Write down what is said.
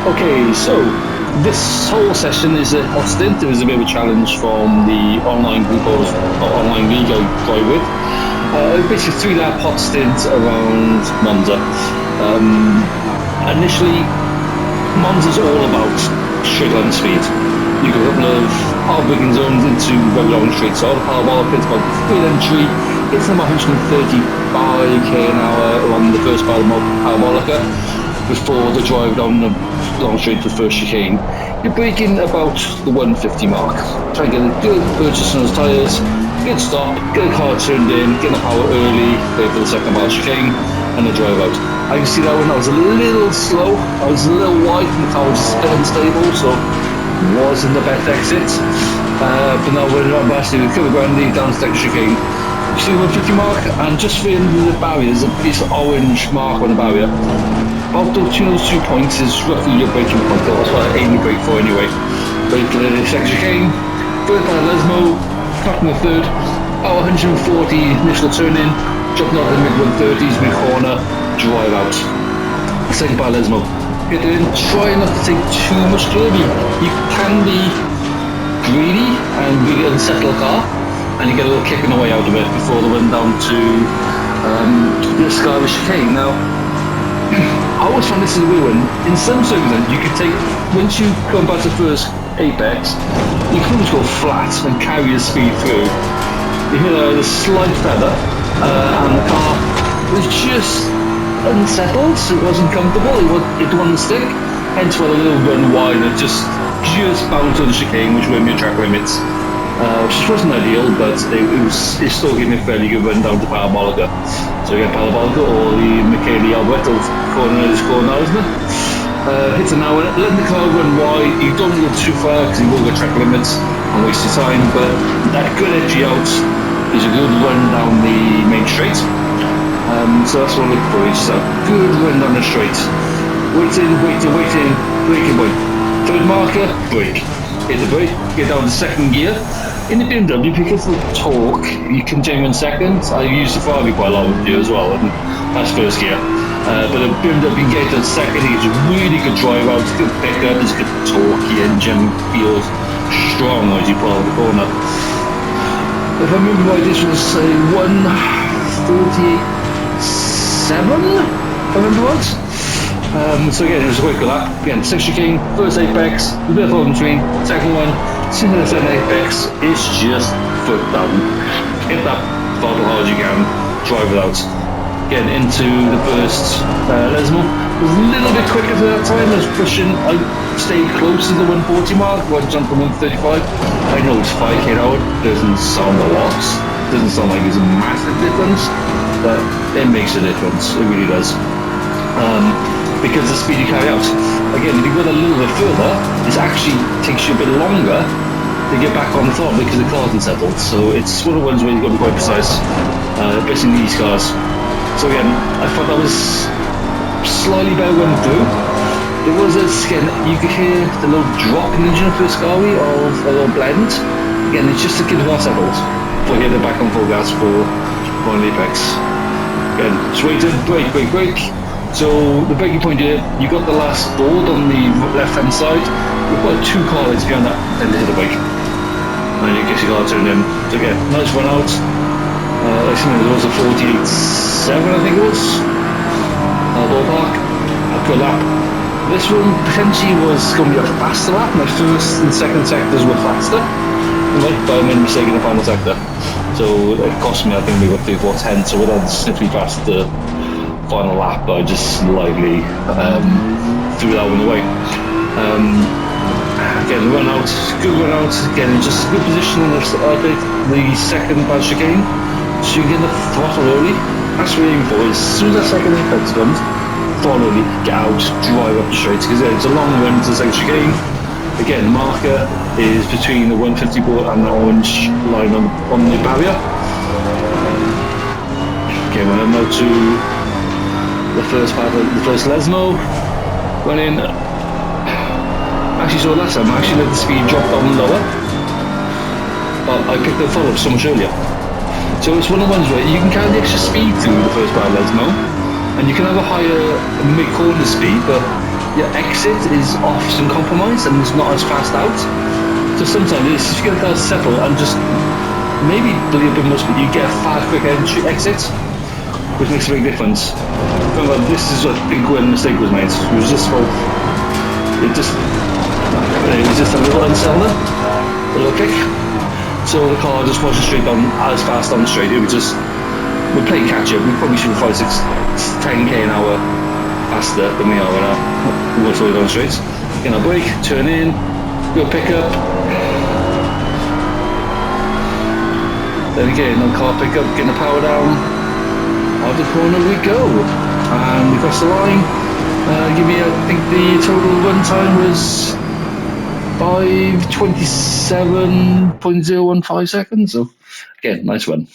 Okay, so this whole session is a hot stint. It was a bit of a challenge from the online group or online league I play with. Basically, 3 lap hot stint around Monza. Initially, Monza's all about straight line speed. You've got a couple of hard braking zones into very long straight. So the parabolic is about full entry. It's about 135 k an hour along the first parabolica before the drive down the long straight to the first chicane. You're braking about the 150 mark. Try and get a good purchase on those tyres, good stop, get a car turned in, get the power early, wait for the second mile chicane, and then drive out. I can see that one, I was a little slow, I was a little wide, and the car was a bit unstable, so wasn't the best exit. But now we're actually with Killer Brandy down the second chicane. You see the 150 mark, and just for the end of the barrier, there's a piece of orange mark on the barrier. About between those 2 points is roughly your braking point. That's what I aim to brake for anyway. Brake for the second chicane, third by Lesmo, cracking the third, about 140 initial turn in, jumping out the mid 130s, mid corner, drive out. Second by Lesmo. Get in, try not to take too much curve. You can be greedy and really unsettle a car, and you get a little kick in the way out of it before they run down to the Skyway chicane. Now, I always find this is a weird one. In some circumstances, you could take, once you come back to first apex, you can almost go flat and carry your speed through. You hit a slight feather, and the car was just unsettled, so it wasn't comfortable, it wouldn't stick, hence why the little run wide and just bounced on the chicane, which were your track limits. Which wasn't ideal, but it still gave me a fairly good run down to Parabolica. So again, Parabolica or the Michele Alberto corner is called now, isn't it? Hits an hour, let the car run wide. You don't go too far because you will get track limits and waste your time, but that good edgy out is a good run down the main straight. So that's what I look for, it's a good run down the straight. Waiting, braking point. Third marker, brake. Hit the brake, get down to second gear. In the BMW, because of the torque, you can genuine second. I use the Ferrari quite a lot with you as well, and that's first gear. But the BMW can get to second, it's a really good drive out, it's a good pickup, it's a good torquey engine, feels strong as you pull out the corner. If I remember right, this was a 148.7, if I remember right. So again, it was a quick lap. Again, 6 chicane, first apex, a bit of hold between, second one, since the second apex, it's just foot down. Hit that throttle hard as you can, drive it out. Again, into the first Lesmo. Was a little bit quicker for that time, I was pushing, I stayed close to the 140 mark, I jumped to 135. I know it's 5k an hour, doesn't sound a lot, doesn't sound like it's a massive difference, but it makes a difference, it really does. Because the speed you carry out. Again, if you go a little bit further, it actually takes you a bit longer to get back on the throttle because the car isn't settled. So it's one of the ones where you've got to be quite precise, especially in these cars. So again, I thought that was slightly better going through. There was again, you could hear the little drop in the engine for Skyway of a little blend. Again, it's just to get it well settled before you get it back on full gas for one apex. Again, just waiting, brake. So the braking point here, you got the last board on the left hand side. We've got 2 car lights behind that, then hit the brake. And you get your car turned in. So again, nice run out. I think there was a 48.7, I think it was. Ballpark. A good lap. This one potentially was going to be a faster lap. My first and second sectors were faster. Right, but I made a mistake in the final sector. So it cost me, I think we got 3.410, so we're then sniffly past the final lap, I just slightly threw that one away. Again, run out, good run out. Again, just good position on the second bad chicane, so you get the throttle early. That's what you're aiming for. As soon as that second apex comes, throttle early, get out, drive up the straight, because it's a long run to the second chicane. Again, the marker is between the 150 board and the orange line on the barrier. Okay, we're now to the first Lesmo, went in. Actually, so last time I actually let the speed drop down lower, but I picked the throttle up so much earlier. So it's one of the ones where you can carry the extra speed through the first part of Lesmo, and you can have a higher mid-corner speed, but your exit is often compromised and is not as fast out. So sometimes it's just you get to settle and just maybe believe a bit much, but you get a far quick entry exit, which makes a big difference. Remember, this is I think where the mistake was made. It was just about it was just a little unsettler, a little kick. So the car just wasn't straight down as fast down the straight. It was just we're playing catch up. We probably should have 5, 6, 10k an hour faster than we are now. We're slowly down the straight. Get our brake, turn in, go pick up. Then again, on car pickup, getting the power down. Out the corner we go, and we cross the line. Give me, I think the total run time was 5:27.015 seconds. So again, nice run.